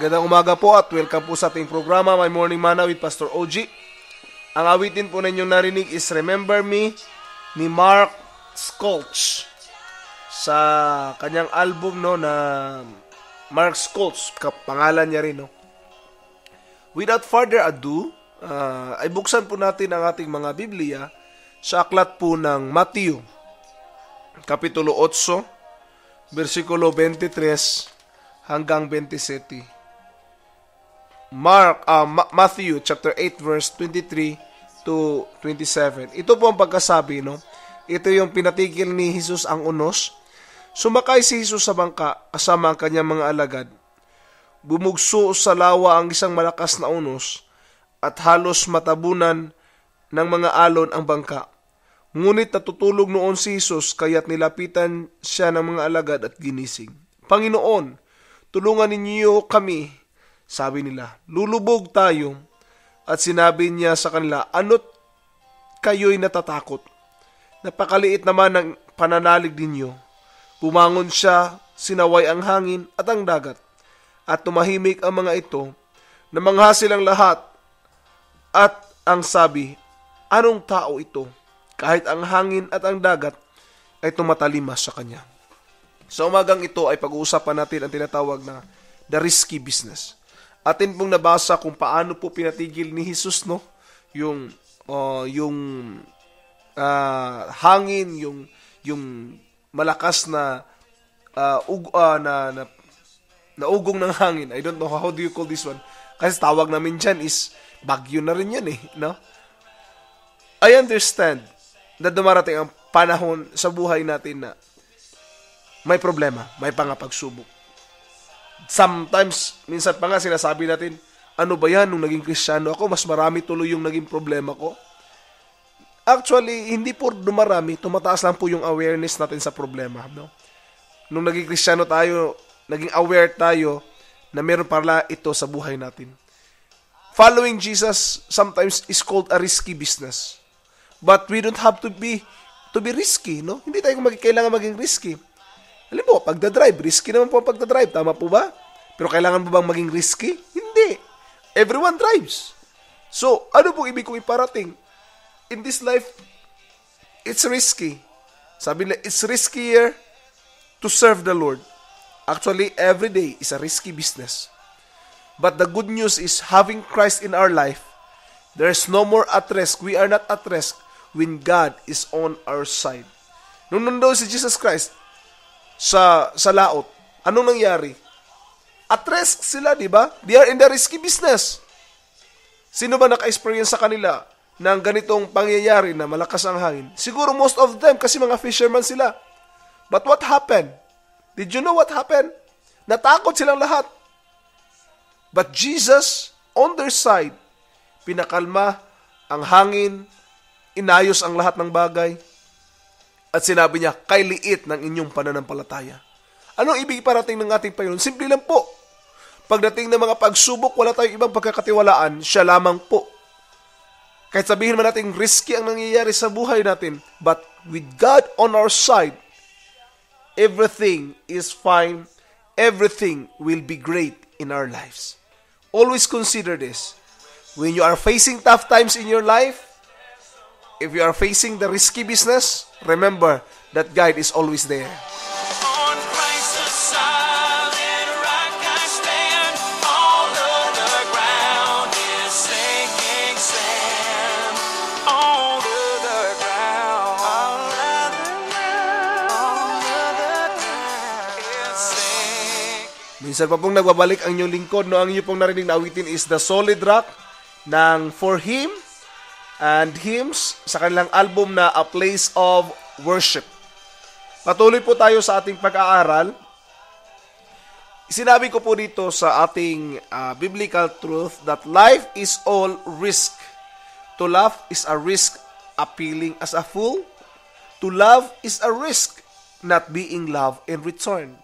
Magandang umaga po at welcome po sa ating programa, My Morning Manna with Pastor OG. Ang awitin po na inyong narinig is Remember Me ni Mark Skolch. Sa kanyang album na Mark Skolch, pangalan niya rin. Without further ado, ay buksan po natin ang ating mga Biblia sa aklat po ng Matthew, Kapitulo 8, versikulo 23 hanggang 27. Matthew chapter 8 verse 23 to 27. Ito po ang pagkasabi, Ito yung pinatigil ni Jesus ang unos. Sumakay si Jesus sa bangka kasama ang kanyang mga alagad. Bumugso sa lawa ang isang malakas na unos at halos matabunan ng mga alon ang bangka. Ngunit natutulog noon si Jesus kaya't nilapitan siya ng mga alagad at ginising. Panginoon, tulungan ninyo kami, sabi nila. Lulubog tayo. At sinabi niya sa kanila, ano't kayo'y natatakot? Napakaliit naman ng pananalig ninyo. Bumangon siya, sinaway ang hangin at ang dagat. At tumahimik ang mga ito. Namangha silang lahat. At ang sabi, anong tao ito? Kahit ang hangin at ang dagat ay tumatalimas sa kanya. Sa umagang ito ay pag-uusapan natin ang tinatawag na the risky business. Atin pong nabasa kung paano po pinatigil ni Jesus yung hangin, yung malakas na ugong ng hangin. I don't know how do you call this one. Kasi tawag namin dyan is bagyo na rin yan I understand na dumarating ang panahon sa buhay natin na may problema, may pangapagsubok. Sometimes, minsan pa nga sinasabi natin, ano ba yan, nung naging Kristiyano ako, mas marami tuloy yung naging problema ko. Actually, hindi po dumarami, tumataas lang po yung awareness natin sa problema. Nung naging Kristiyano tayo, naging aware tayo na meron pala ito sa buhay natin. Following Jesus sometimes is called a risky business. But we don't have to be risky, Hindi tayo kailangan maging risky. Alam mo, pagdadrive, risky naman po ang pagdadrive. Tama po ba? Pero kailangan mo bang maging risky? Hindi. Everyone drives. So, ano pong ibig kong iparating? In this life, it's risky. Sabi nila, it's riskier to serve the Lord. Actually, every day is a risky business. But the good news is, having Christ in our life, there's no more at risk. We are not at risk when God is on our side. Nung nandoon si Jesus Christ, sa laot, anong nangyari? At risk sila, di ba? They are in the risky business. Sino ba naka-experience sa kanila ng ganitong pangyayari na malakas ang hangin? Siguro most of them kasi mga fishermen sila. But what happened? Did you know what happened? Natakot silang lahat. But Jesus, on their side, pinakalma ang hangin, inayos ang lahat ng bagay, at sinabi niya, kay liit ng inyong pananampalataya. Anong ibig parating ng ating Panginoon? Simple lang po. Pagdating ng mga pagsubok, wala tayong ibang pagkakatiwalaan, siya lamang po. Kahit sabihin man natin, risky ang nangyayari sa buhay natin, but with God on our side, everything is fine, everything will be great in our lives. Always consider this. When you are facing tough times in your life, if you are facing the risky business, remember that God is always there. On Christ the solid rock I stand. All other ground is sinking sand. All other ground, all other ground is sinking. Minsan pa pong nagbabalik ang inyong lingkod, ang inyong pong narinig na awitin is The Solid Rock ng For Him and Hymns sa kanilang album na A Place of Worship. Patuloy po tayo sa ating pag-aaral. Sinabi ko po dito sa ating biblical truth that life is all risk. To laugh is a risk appealing as a fool. To love is a risk not being loved in return.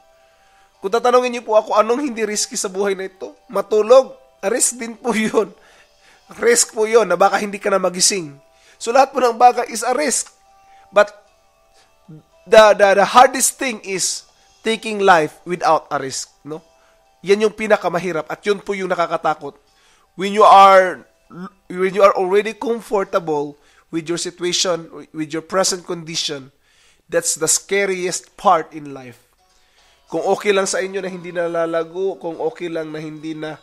Kung tatanungin niyo po ako, anong hindi risky sa buhay na ito? Matulog, risk din po yun. Risk po yun na baka hindi ka na magising. So lahat po ng bagay is a risk. But the hardest thing is taking life without a risk, Yan yung pinakamahirap at yun po yung nakakatakot. When you are already comfortable with your situation, with your present condition, that's the scariest part in life. Kung okay lang sa inyo na hindi nalalago, kung okay lang na hindi na,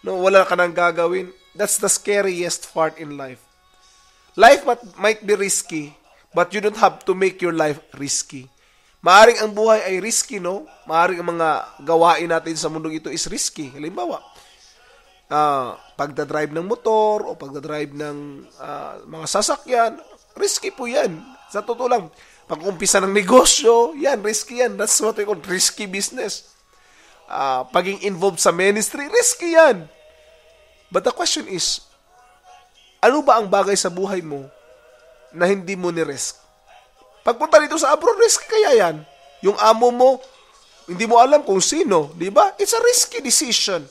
wala ka nang gagawin, that's the scariest part in life. Life might be risky, but you don't have to make your life risky. Maaring ang buhay ay risky, no? Maaring ang mga gawain natin sa mundong ito is risky. Halimbawa, pagdadrive ng motor o pagdadrive ng mga sasakyan, risky po yan. Sa totoo lang, pag-umpisa ng negosyo, yan, risky yan. That's what we call risky business. Paging involved sa ministry, risky yan. But the question is, ano ba ang bagay sa buhay mo na hindi mo ni-risk? Pagpunta dito sa abroad, risky kaya yan. Yung amo mo, hindi mo alam kung sino, di ba? It's a risky decision.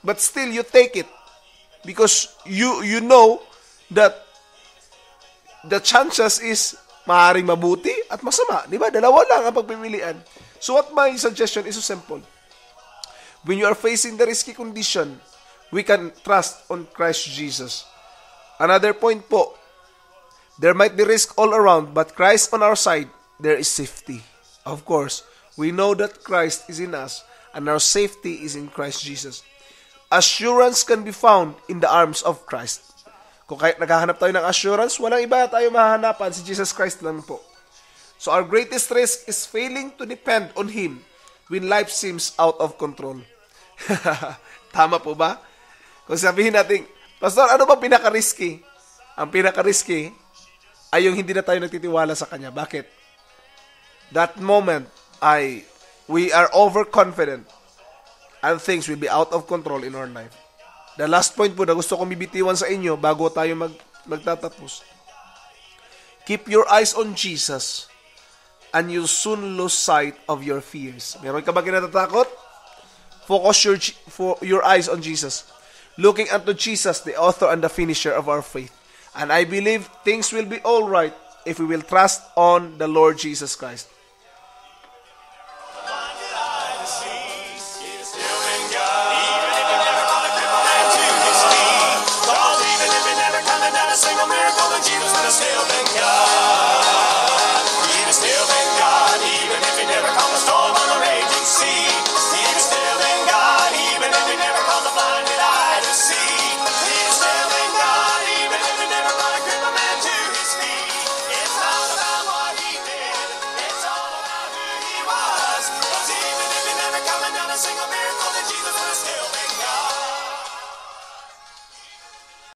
But still, you take it. Because you know that the chances is maaaring mabuti at masama. Di ba? Dalawa lang ang pagpipilian. So what my suggestion is so simple. When you are facing the risky condition, we can trust on Christ Jesus. Another point po, there might be risk all around, but Christ on our side, there is safety. Of course, we know that Christ is in us, and our safety is in Christ Jesus. Assurance can be found in the arms of Christ. Kung kahit naghahanap tayo ng assurance, walang iba tayo mahahanapan, si Jesus Christ lang po. So our greatest risk is failing to depend on Him when life seems out of control. Tama po ba? Kung sabihin natin, Pastor, ano ba pinaka-risky? Ang pinaka-risky ay yung hindi na tayo nagtitiwala sa Kanya. Bakit? That moment we are overconfident and things will be out of control in our life. The last point po na gusto kong bibitiwan sa inyo bago tayo magtatapos. Keep your eyes on Jesus and you'll soon lose sight of your fears. Meron ka ba kinatatakot? Focus your eyes on Jesus. Looking unto Jesus, the author and the finisher of our faith. And I believe things will be all right if we will trust on the Lord Jesus Christ. Single